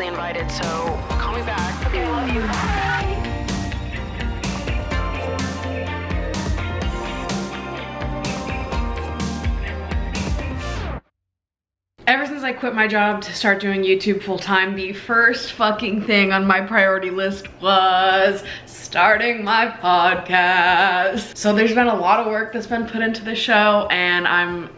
obviously invited, so call me back. Okay, I love you. Bye. Ever since I quit my job to start doing YouTube full-time, the first fucking thing on my priority list was starting my podcast. So there's been a lot of work that's been put into this show, and I'm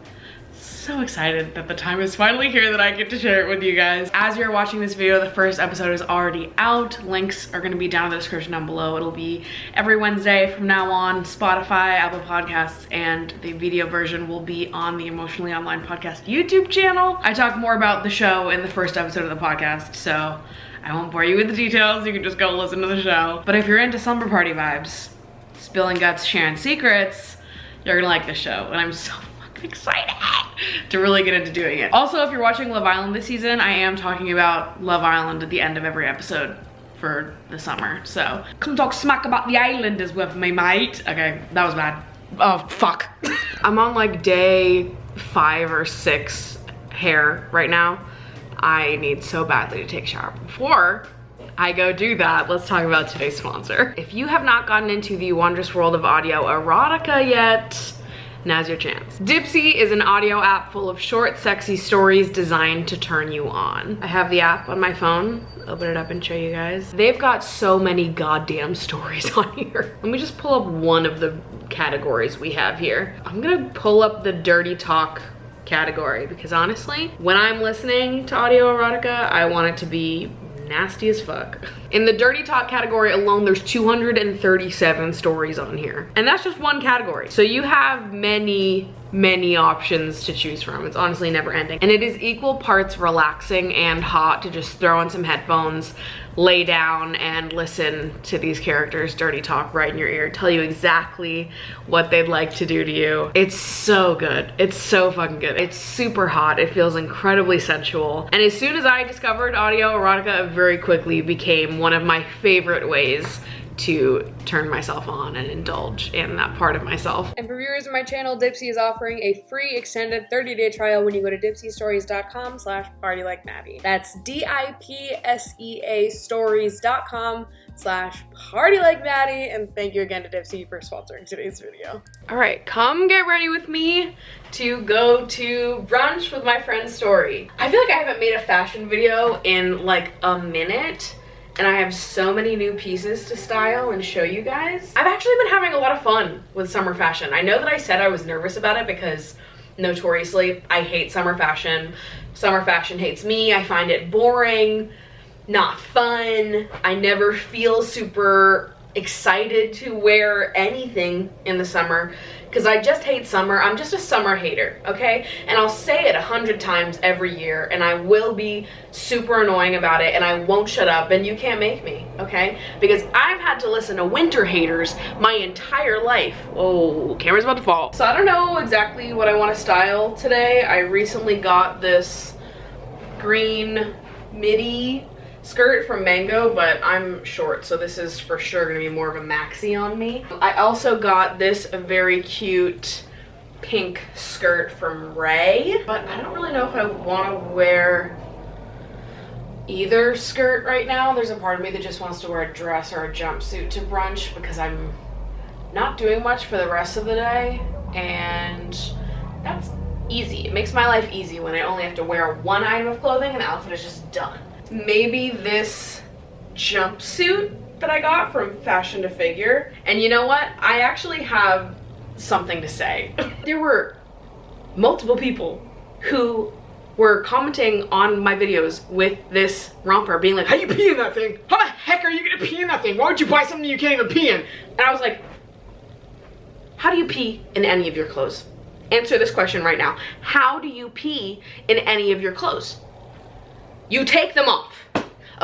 so excited that the time is finally here that I get to share it with you guys. As you're watching this video, the first episode is already out. Links are gonna be down in the description down below. It'll be every Wednesday from now on, Spotify, Apple Podcasts, and the video version will be on the Emotionally Online Podcast YouTube channel. I talk more about the show in the first episode of the podcast, so I won't bore you with the details. You can just go listen to the show. But if you're into slumber party vibes, spilling guts, sharing secrets, you're gonna like this show, and I'm so excited to really get into doing it. Also, if you're watching Love Island this season, I am talking about Love Island at the end of every episode for the summer. So come talk smack about the islanders with me, mate. Okay, that was bad. Oh, fuck. I'm on like day 5 or 6 hair right now. I need so badly to take a shower. Before I go do that, let's talk about today's sponsor. If you have not gotten into the wondrous world of audio erotica yet, now's your chance. Dipsea is an audio app full of short, sexy stories designed to turn you on. I have the app on my phone. Open it up and show you guys. They've got so many goddamn stories on here. Let me just pull up one of the categories we have here. I'm gonna pull up the dirty talk category because honestly, when I'm listening to audio erotica, I want it to be nasty as fuck. In the dirty talk category alone, there's 237 stories on here. And that's just one category. So you have many options to choose from. It's honestly never ending. And it is equal parts relaxing and hot to just throw on some headphones, lay down and listen to these characters dirty talk right in your ear, tell you exactly what they'd like to do to you. It's so good. It's so fucking good. It's super hot. It feels incredibly sensual. And as soon as I discovered audio erotica, it very quickly became one of my favorite ways to turn myself on and indulge in that part of myself. And for viewers of my channel, Dipsea is offering a free extended 30-day trial when you go to dipseastories.com/partylikeMaddie. That's DIPSEA stories.com/partylikeMaddie. And thank you again to Dipsea for sponsoring today's video. All right, come get ready with me to go to brunch with my friend Storrey. I feel like I haven't made a fashion video in like a minute, and I have so many new pieces to style and show you guys. I've actually been having a lot of fun with summer fashion. I know that I said I was nervous about it because notoriously I hate summer fashion. Summer fashion hates me. I find it boring, not fun. I never feel super excited to wear anything in the summer because I just hate summer. I'm just a summer hater, okay? And I'll say it 100 times every year, and I will be super annoying about it, and I won't shut up, and you can't make me, okay? Because I've had to listen to winter haters my entire life. Oh, camera's about to fall. So I don't know exactly what I want to style today. I recently got this green midi skirt from Mango, but I'm short, so this is for sure gonna be more of a maxi on me. I also got this very cute pink skirt from Ray, but I don't really know if I want to wear either skirt right now. There's a part of me that just wants to wear a dress or a jumpsuit to brunch because I'm not doing much for the rest of the day, and that's easy. It makes my life easy when I only have to wear one item of clothing and the outfit is just done. Maybe this jumpsuit that I got from Fashion to Figure. And you know what? I actually have something to say. There were multiple people who were commenting on my videos with this romper being like, how you pee in that thing? How the heck are you gonna pee in that thing? Why would you buy something you can't even pee in? And I was like, how do you pee in any of your clothes? Answer this question right now. How do you pee in any of your clothes? You take them off,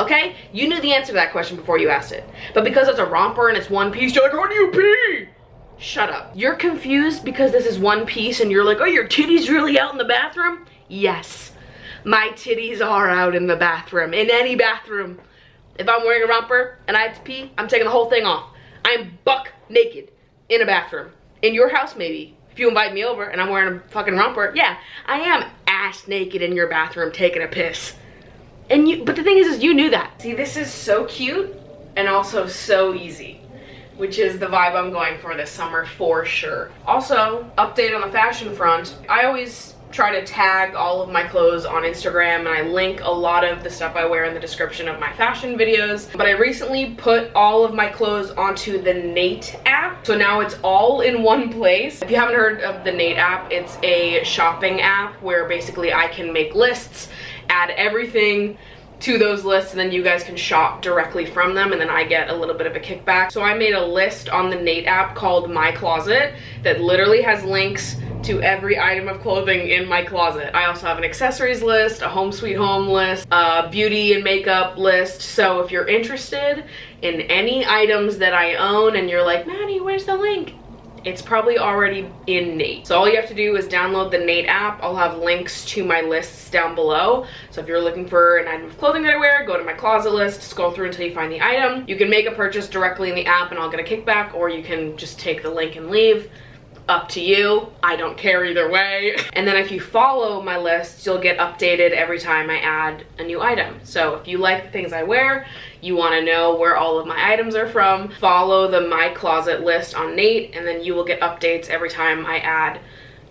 okay? You knew the answer to that question before you asked it. But because it's a romper and it's one piece, you're like, how do you pee? Shut up. You're confused because this is one piece and you're like, oh, your titties really out in the bathroom? Yes, my titties are out in the bathroom, in any bathroom. If I'm wearing a romper and I have to pee, I'm taking the whole thing off. I'm buck naked in a bathroom. In your house, maybe. If you invite me over and I'm wearing a fucking romper, yeah, I am ass naked in your bathroom taking a piss. But the thing is you knew that. See, this is so cute and also so easy, which is the vibe I'm going for this summer for sure. Also, update on the fashion front. I always try to tag all of my clothes on Instagram, and I link a lot of the stuff I wear in the description of my fashion videos. But I recently put all of my clothes onto the Nate app, so now it's all in one place. If you haven't heard of the Nate app, it's a shopping app where basically I can make lists, add everything to those lists, and then you guys can shop directly from them, and then I get a little bit of a kickback. So I made a list on the Nate app called My Closet that literally has links to every item of clothing in my closet. I also have an accessories list, a home sweet home list, a beauty and makeup list. So if you're interested in any items that I own and you're like, Maddie, where's the link? It's probably already in Nate. So all you have to do is download the Nate app. I'll have links to my lists down below. So if you're looking for an item of clothing that I wear, go to my closet list, scroll through until you find the item. You can make a purchase directly in the app and I'll get a kickback, or you can just take the link and leave. Up to you. I don't care either way. And then if you follow my list, you'll get updated every time I add a new item. So if you like the things I wear, you want to know where all of my items are from, follow the My Closet list on Nate, and then you will get updates every time I add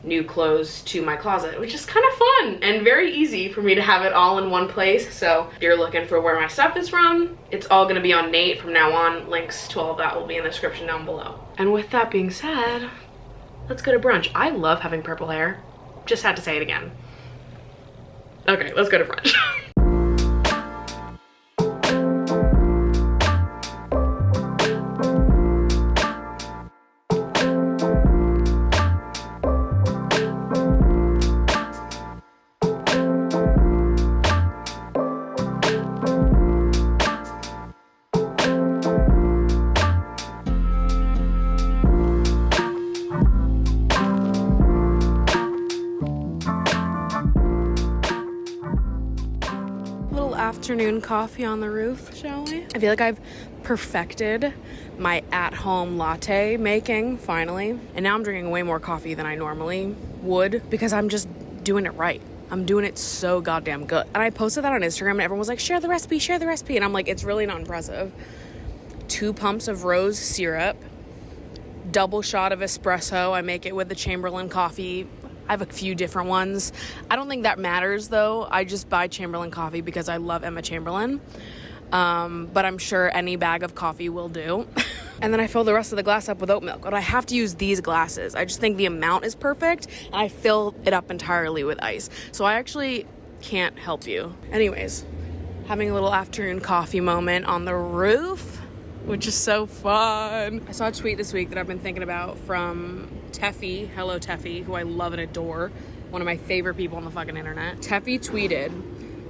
new clothes to my closet, which is kind of fun and very easy for me to have it all in one place. So if you're looking for where my stuff is from, it's all going to be on Nate from now on. Links to all of that will be in the description down below. And with that being said, let's go to brunch. I love having purple hair. Just had to say it again. Okay, let's go to brunch. Afternoon coffee on the roof, shall we? I feel like I've perfected my at-home latte making finally, and now I'm drinking way more coffee than I normally would because I'm just doing it right. I'm doing it so goddamn good. And I posted that on Instagram and everyone was like, share the recipe, and I'm like, it's really not impressive. 2 pumps of rose syrup, double shot of espresso. I make it with the Chamberlain coffee. I have a few different ones. I don't think that matters though. I just buy Chamberlain coffee because I love Emma Chamberlain. But I'm sure any bag of coffee will do. And then I fill the rest of the glass up with oat milk. But I have to use these glasses. I just think the amount is perfect, and I fill it up entirely with ice. So I actually can't help you. Anyways, having a little afternoon coffee moment on the roof, which is so fun. I saw a tweet this week that I've been thinking about from Teffy, hello Teffy, who I love and adore, one of my favorite people on the fucking internet. Teffy tweeted,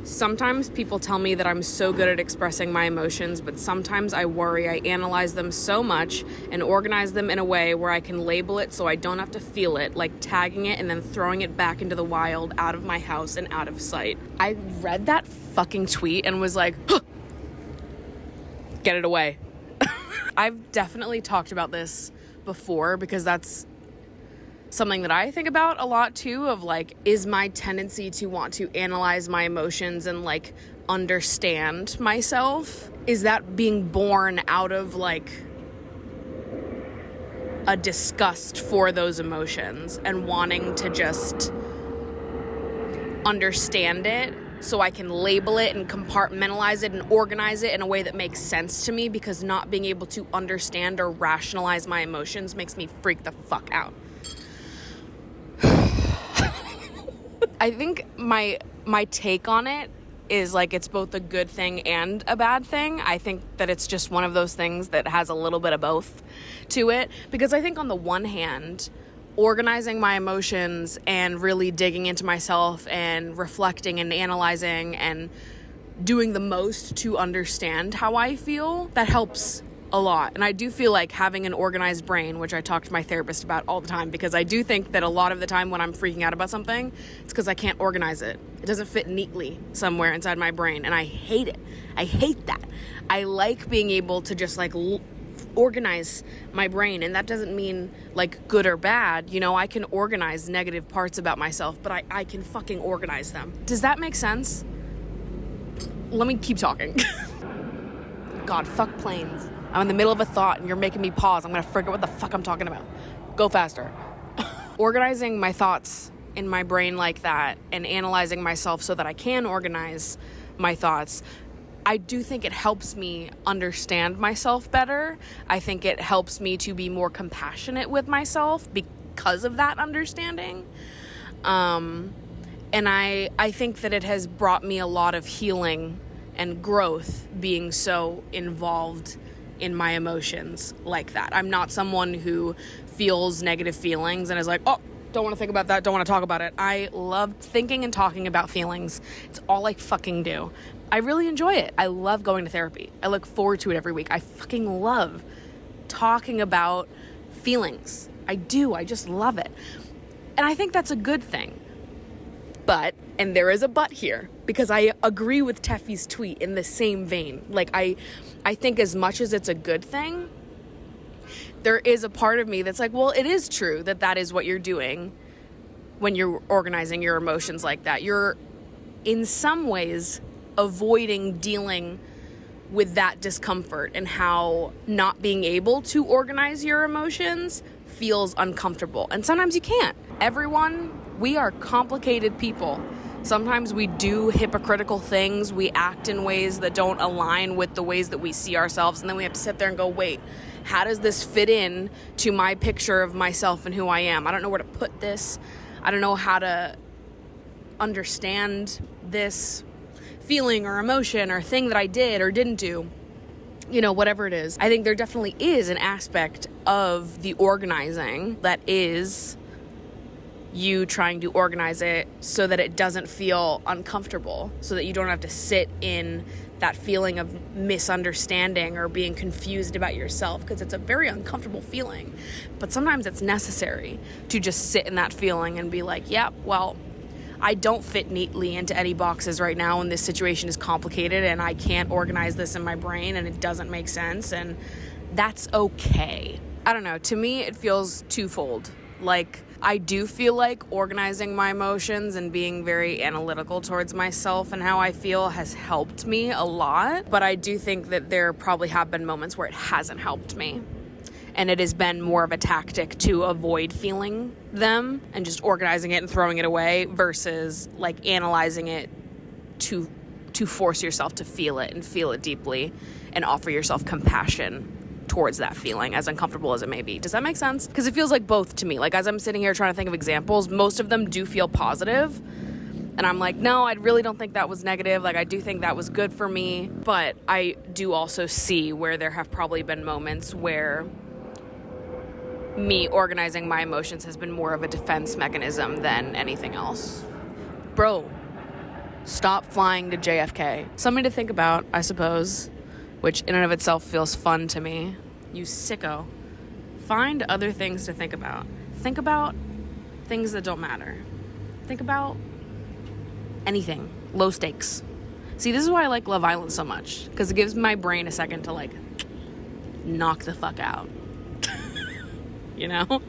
sometimes people tell me that I'm so good at expressing my emotions, but sometimes I worry I analyze them so much and organize them in a way where I can label it so I don't have to feel it, like tagging it and then throwing it back into the wild, out of my house and out of sight. I read that fucking tweet and was like, huh, get it away. I've definitely talked about this before because that's something that I think about a lot too, of like, is my tendency to want to analyze my emotions and like understand myself, is that being born out of like a disgust for those emotions and wanting to just understand it so I can label it and compartmentalize it and organize it in a way that makes sense to me, because not being able to understand or rationalize my emotions makes me freak the fuck out. I think my take on it is like, it's both a good thing and a bad thing. I think that it's just one of those things that has a little bit of both to it, because I think on the one hand, organizing my emotions and really digging into myself and reflecting and analyzing and doing the most to understand how I feel, that helps a lot. And I do feel like having an organized brain, which I talk to my therapist about all the time, because I do think that a lot of the time when I'm freaking out about something, it's because I can't organize it. It doesn't fit neatly somewhere inside my brain, and I hate it. I hate that. I like being able to just like organize my brain, and that doesn't mean like good or bad. You know, I can organize negative parts about myself, but I can fucking organize them. Does that make sense? let me keep talking. God, fuck planes. I'm in the middle of a thought and you're making me pause. I'm gonna forget what the fuck I'm talking about. Go faster. Organizing my thoughts in my brain like that and analyzing myself so that I can organize my thoughts, I do think it helps me understand myself better. I think it helps me to be more compassionate with myself because of that understanding. And I think that it has brought me a lot of healing and growth being so involved in my emotions like that. I'm not someone who feels negative feelings and is like, oh, don't want to think about that, don't want to talk about it. I love thinking and talking about feelings. It's all I fucking do. I really enjoy it. I love going to therapy. I look forward to it every week. I fucking love talking about feelings. I do. I just love it. And I think that's a good thing. But, and there is a but here, because I agree with Teffy's tweet in the same vein. Like, I think as much as it's a good thing, there is a part of me that's like, well, it is true that that is what you're doing when you're organizing your emotions like that. You're, in some ways, avoiding dealing with that discomfort and how not being able to organize your emotions feels uncomfortable. And sometimes you can't. Everyone, we are complicated people. Sometimes we do hypocritical things. We act in ways that don't align with the ways that we see ourselves. And then we have to sit there and go, wait, how does this fit in to my picture of myself and who I am? I don't know where to put this. I don't know how to understand this feeling or emotion or thing that I did or didn't do. You know, whatever it is. I think there definitely is an aspect of the organizing that is you trying to organize it so that it doesn't feel uncomfortable, so that you don't have to sit in that feeling of misunderstanding or being confused about yourself, because it's a very uncomfortable feeling. But sometimes it's necessary to just sit in that feeling and be like, yeah, well, I don't fit neatly into any boxes right now, and this situation is complicated and I can't organize this in my brain and it doesn't make sense, and that's okay. I don't know, to me it feels twofold. Like, I do feel like organizing my emotions and being very analytical towards myself and how I feel has helped me a lot. But I do think that there probably have been moments where it hasn't helped me. And it has been more of a tactic to avoid feeling them and just organizing it and throwing it away versus like analyzing it to force yourself to feel it and feel it deeply and offer yourself compassion towards that feeling, as uncomfortable as it may be. Does that make sense? Because it feels like both to me. Like, as I'm sitting here trying to think of examples, most of them do feel positive. And I'm like, no, I really don't think that was negative. Like, I do think that was good for me. But I do also see where there have probably been moments where me organizing my emotions has been more of a defense mechanism than anything else. Bro, stop flying to JFK. Something to think about, I suppose, which in and of itself feels fun to me. You sicko. Find other things to think about. Think about things that don't matter. Think about anything. Low stakes. See, this is why I like Love Island so much, because it gives my brain a second to, like, knock the fuck out. You know?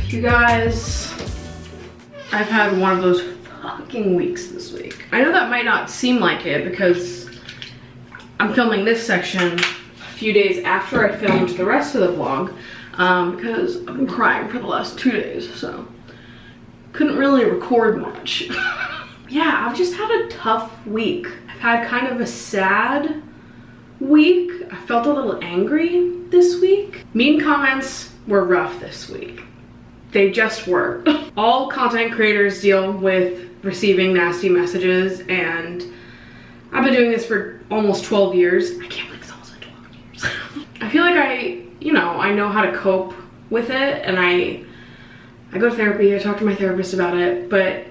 You guys, I've had one of those fucking weeks this week. I know that might not seem like it because I'm filming this section few days after I filmed the rest of the vlog because I've been crying for the last 2 days, so couldn't really record much. Yeah, I've just had a tough week. I've had kind of a sad week. I felt a little angry this week. Mean comments were rough this week. They just were. All content creators deal with receiving nasty messages, and I've been doing this for almost 12 years. I can't believe it's almost been 12 years. I feel like I know how to cope with it, and I go to therapy, I talk to my therapist about it, but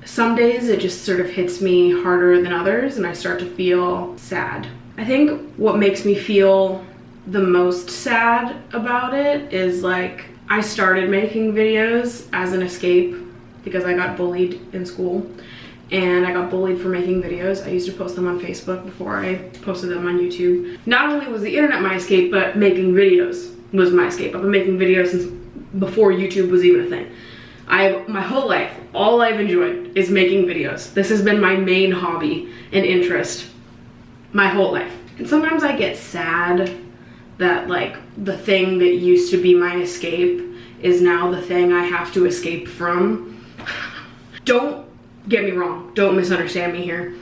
some days it just sort of hits me harder than others and I start to feel sad. I think what makes me feel the most sad about it is like I started making videos as an escape because I got bullied in school, and I got bullied for making videos. I used to post them on Facebook before I posted them on YouTube. Not only was the internet my escape, but making videos was my escape. I've been making videos since before YouTube was even a thing. My whole life, all I've enjoyed is making videos. This has been my main hobby and interest my whole life. And sometimes I get sad that like the thing that used to be my escape is now the thing I have to escape from. Don't get me wrong, don't misunderstand me here.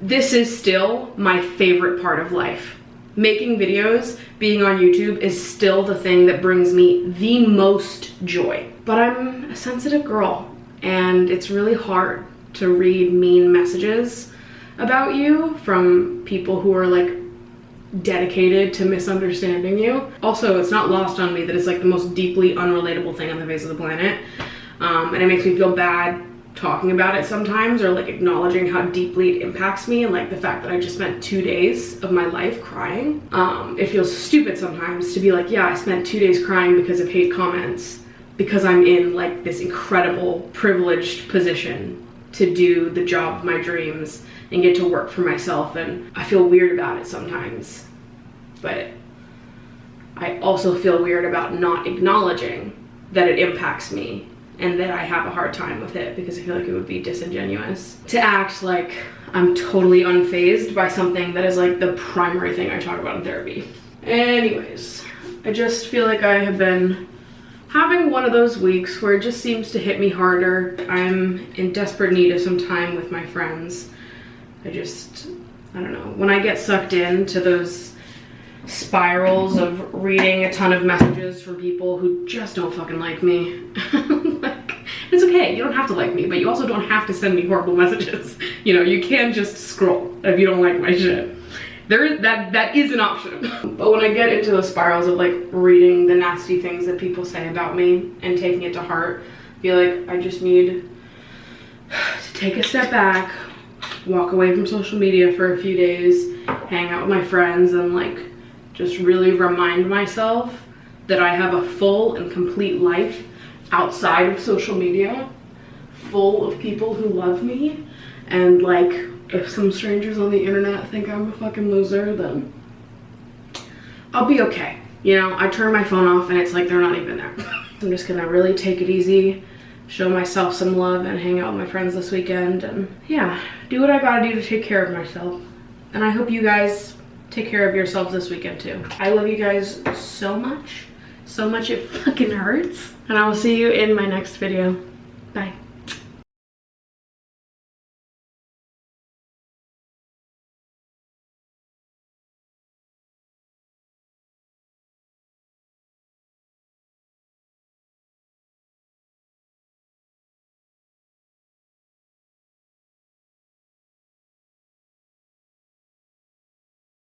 This is still my favorite part of life. Making videos, being on YouTube is still the thing that brings me the most joy. But I'm a sensitive girl, and it's really hard to read mean messages about you from people who are like dedicated to misunderstanding you. Also, it's not lost on me that it's like the most deeply unrelatable thing on the face of the planet, and it makes me feel bad talking about it sometimes, or like acknowledging how deeply it impacts me, and like the fact that I just spent 2 days of my life crying. It feels stupid sometimes to be like, yeah, I spent 2 days crying because of hate comments, because I'm in like this incredible privileged position to do the job of my dreams and get to work for myself, and I feel weird about it sometimes. But I also feel weird about not acknowledging that it impacts me and that I have a hard time with it, because I feel like it would be disingenuous to act like I'm totally unfazed by something that is like the primary thing I talk about in therapy. Anyways, I just feel like I have been having one of those weeks where it just seems to hit me harder. I'm in desperate need of some time with my friends. I don't know, when I get sucked into those spirals of reading a ton of messages from people who just don't fucking like me. Like, it's okay, you don't have to like me, but you also don't have to send me horrible messages. You know, you can just scroll if you don't like my shit. That is an option. But when I get into those spirals of like reading the nasty things that people say about me and taking it to heart, I feel like I just need to take a step back, walk away from social media for a few days, hang out with my friends, and like just really remind myself that I have a full and complete life outside of social media, full of people who love me. And like, if some strangers on the internet think I'm a fucking loser, then I'll be okay. You know, I turn my phone off and it's like they're not even there. I'm just gonna really take it easy, show myself some love, and hang out with my friends this weekend, and yeah, do what I gotta do to take care of myself. And I hope you guys take care of yourselves this weekend too. I love you guys so much it fucking hurts. And I will see you in my next video. Bye.